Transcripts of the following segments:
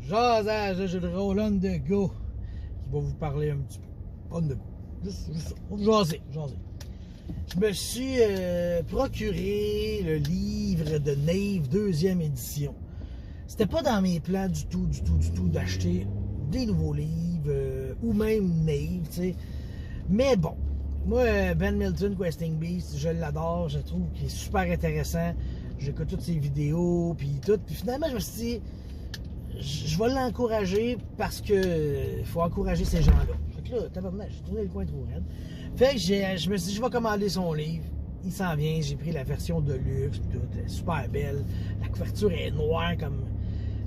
Jasage de jeu de rôle on the go qui va vous parler un petit peu. On the go. Juste ça. On va jaser. Je me suis procuré le livre de Nave 2e édition. C'était pas dans mes plans du tout d'acheter des nouveaux livres ou même Nave, tu sais. Mais bon, moi, Ben Milton, Questing Beast, je l'adore, je trouve qu'il est super intéressant. J'écoute toutes ses vidéos, puis tout. Puis finalement, je me suis dit, je vais l'encourager parce que faut encourager ces gens-là. Fait que là, tabarnak, j'ai tourné le coin trop raide. Fait que je me suis dit, je vais commander son livre. Il s'en vient, j'ai pris la version de luxe, puis tout, elle est super belle. La couverture est noire comme...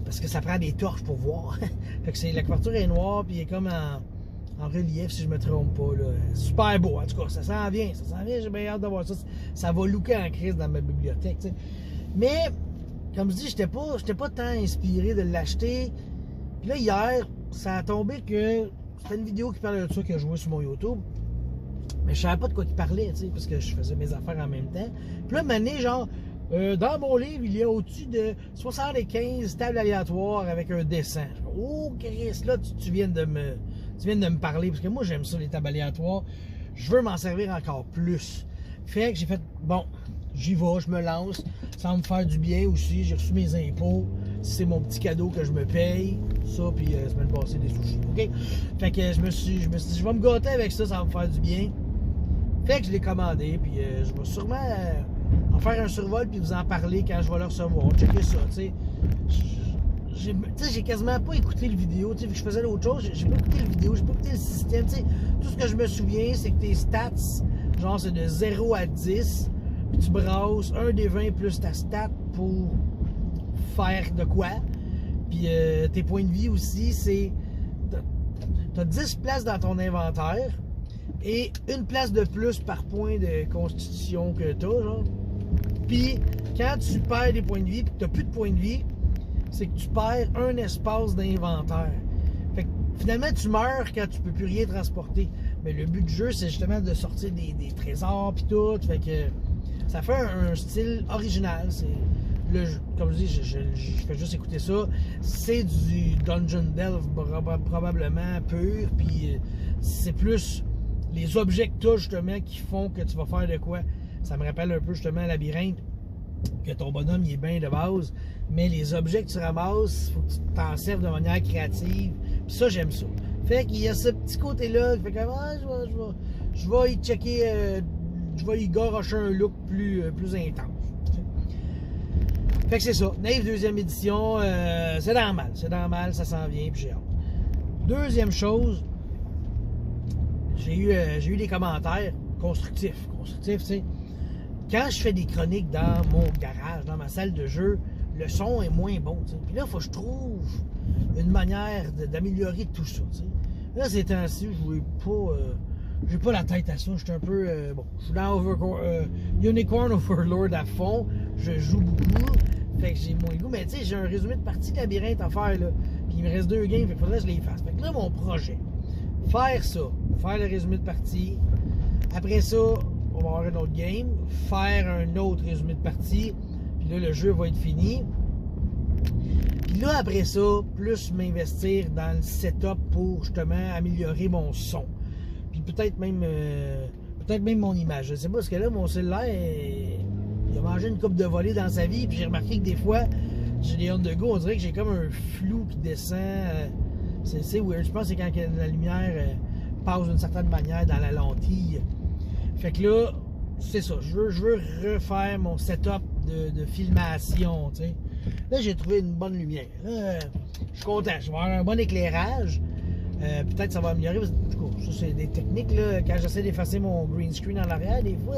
Parce que ça prend des torches pour voir. Fait que la couverture est noire, puis il est comme en relief, si je me trompe pas. Là. Super beau, en tout cas, ça s'en vient, j'ai bien hâte de voir ça. Ça va looker en crise dans ma bibliothèque, t'sais. Mais, comme je dis, j'étais pas tant inspiré de l'acheter. Puis là, hier, ça a tombé que c'était une vidéo qui parlait de ça que je jouais sur mon YouTube. Mais je savais pas de quoi il parlait, tu sais, parce que je faisais mes affaires en même temps. Puis là, mané, genre, dans mon livre, il y a au-dessus de 75 tables aléatoires avec un dessin. Oh, Chris, là, tu viens de me parler, parce que moi, j'aime ça, les tables aléatoires. Je veux m'en servir encore plus. Fait que j'ai fait, bon, j'y vais, je me lance. Ça va me faire du bien aussi. J'ai reçu mes impôts. C'est mon petit cadeau que je me paye. Ça, puis semaine passée, des sushis. OK? Fait que je me suis dit, je vais me gâter avec ça, ça va me faire du bien. Fait que je l'ai commandé, puis je vais sûrement en faire un survol, puis vous en parler quand je vais le recevoir. Checker ça, tu sais. J'ai quasiment pas écouté le vidéo, tu sais, vu que je faisais l'autre chose, j'ai pas écouté le vidéo, j'ai pas écouté le système, tu sais. Tout ce que je me souviens, c'est que tes stats, genre, c'est de 0 à 10, puis tu brasses un des 20 plus ta stat pour faire de quoi. Puis tes points de vie aussi, c'est... T'as 10 places dans ton inventaire et une place de plus par point de constitution que t'as, genre. Puis quand tu perds des points de vie et que t'as plus de points de vie, c'est que tu perds un espace d'inventaire. Fait que finalement, tu meurs quand tu peux plus rien transporter. Mais le but du jeu, c'est justement de sortir des trésors pis tout. Fait que ça fait un style original. C'est comme je dis, je fais juste écouter ça. C'est du Dungeon Delve probablement pur. Puis c'est plus les objets que tu as justement qui font que tu vas faire de quoi. Ça me rappelle un peu justement Labyrinthe, que ton bonhomme il est bien de base, mais les objets que tu ramasses, il faut que tu t'en serves de manière créative. Puis ça, j'aime ça. Fait qu'il y a ce petit côté-là qui fait que je vais y checker, je vais y garocher un look plus intense. Fait que c'est ça. Nave 2e édition, c'est normal, ça s'en vient, puis j'ai hâte. Deuxième chose, j'ai eu des commentaires constructifs, tu sais. Quand je fais des chroniques dans mon garage, dans ma salle de jeu, le son est moins bon, tu sais. Puis là, il faut que je trouve une manière d'améliorer tout ça, tu sais. Là, ces temps-ci, j'ai pas la tête à ça. Je suis un peu... bon, je suis dans Unicorn Overlord à fond. Je joue beaucoup. Fait que j'ai moins goût. Mais tu sais, j'ai un résumé de partie Labyrinthe à faire, là. Puis il me reste 2 games, fait qu'il faudrait que je les fasse. Fait que là, mon projet, faire ça, faire le résumé de partie. Après ça, on va avoir un autre game, faire un autre résumé de partie, puis là, le jeu va être fini. Puis là, après ça, plus m'investir dans le setup pour justement améliorer mon son. Puis peut-être même mon image. Je sais pas, parce que là, mon cellulaire, il a mangé une coupe de volée dans sa vie, puis j'ai remarqué que des fois, j'ai des on the go, on dirait que j'ai comme un flou qui descend. C'est weird. Je pense que c'est quand la lumière passe d'une certaine manière dans la lentille. Fait que là, c'est ça. Je veux refaire mon setup de filmation, tu sais. Là, j'ai trouvé une bonne lumière. Là, je suis content. Je vais avoir un bon éclairage. Peut-être ça va améliorer. Parce que, du coup, ça, c'est des techniques. Là, quand j'essaie d'effacer mon green screen en arrière, des fois,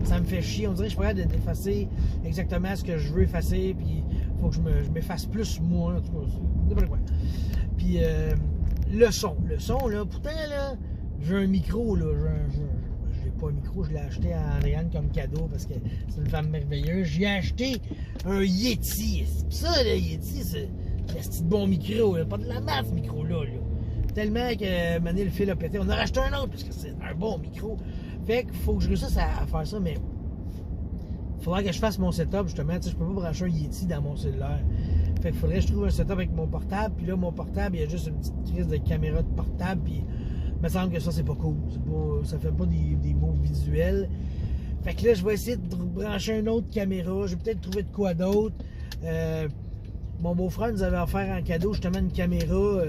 ça me fait chier. On dirait que je pourrais d'effacer exactement ce que je veux effacer. Puis, il faut que je m'efface plus, moi. En tout cas, c'est n'importe quoi. Puis, le son, là, pourtant, là, j'ai un micro, là. J'ai pas un micro, je l'ai acheté à Andréane comme cadeau parce que c'est une femme merveilleuse. J'ai acheté un Yeti. Ça, le Yeti, c'est un petit bon micro. Pas de la masse, ce micro-là. Là. Tellement que Mané le fil a pété. On a racheté un autre parce que c'est un bon micro. Fait qu'il faut que je réussisse à faire ça, mais il faudra que je fasse mon setup justement. Tu sais, je peux pas brancher un Yeti dans mon cellulaire. Fait qu'il faudrait que je trouve un setup avec mon portable. Puis là, mon portable, il y a juste une petite crise de caméra de portable. Puis il me semble que ça, c'est pas cool. Ça fait pas des beaux visuels. Fait que là, je vais essayer de brancher une autre caméra. Je vais peut-être trouver de quoi d'autre. Mon beau-frère nous avait offert en cadeau justement une caméra.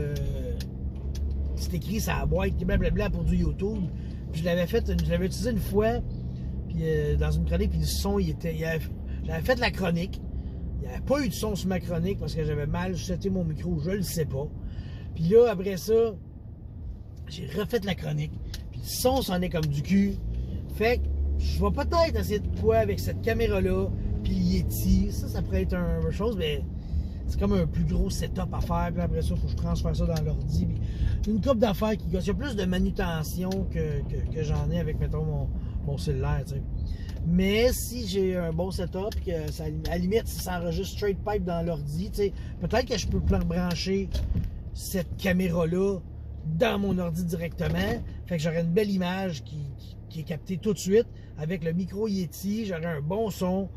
C'est écrit sur la boîte, blablabla pour du YouTube. Puis je l'avais utilisé une fois. Puis dans une chronique, puis le son, j'avais fait la chronique. Il n'y avait pas eu de son sur ma chronique parce que j'avais mal seté mon micro, je le sais pas. Puis là, après ça, j'ai refait la chronique. Puis le son s'en est comme du cul. Fait que je vais peut-être essayer de quoi avec cette caméra-là, puis le Yeti. Ça pourrait être une chose, mais c'est comme un plus gros setup à faire. Puis après ça, il faut que je transfère ça dans l'ordi. Une couple d'affaires qui gosse. Il y a plus de manutention que j'en ai avec, mettons, mon cellulaire, tu sais. Mais si j'ai un bon setup, que ça, à la limite, si ça enregistre straight pipe dans l'ordi, tu sais, peut-être que je peux brancher cette caméra-là dans mon ordi directement. Fait que j'aurai une belle image qui est captée tout de suite avec le micro Yeti. J'aurai un bon son.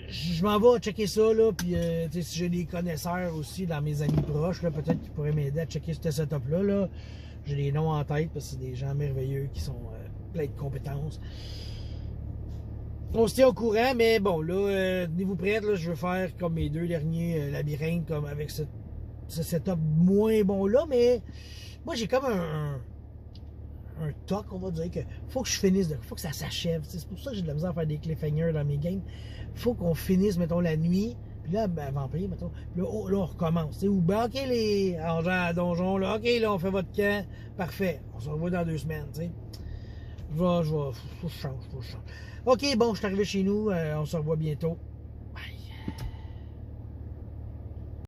Je m'en vais checker ça, là, puis si j'ai des connaisseurs aussi dans mes amis proches, là, peut-être qu'ils pourraient m'aider à checker ce setup-là. Là. J'ai des noms en tête parce que c'est des gens merveilleux qui sont pleins de compétences. On se tient au courant, mais bon, là, tenez-vous prêts, là, je veux faire comme mes deux derniers labyrinthes, comme avec ce setup moins bon-là, mais moi, j'ai comme un toc, on va dire, que faut que je finisse, faut que ça s'achève. C'est pour ça que j'ai de la misère à faire des cliffhangers dans mes games. Faut qu'on finisse, mettons, la nuit, puis là, ben, Vampire, mettons, puis là, là, on recommence. Ou ben, ok, les agents à donjon, là, ok, là, on fait votre camp, parfait, on se revoit dans 2 semaines, tu sais. Faut que je change. Ok, bon, je suis arrivé chez nous, on se revoit bientôt.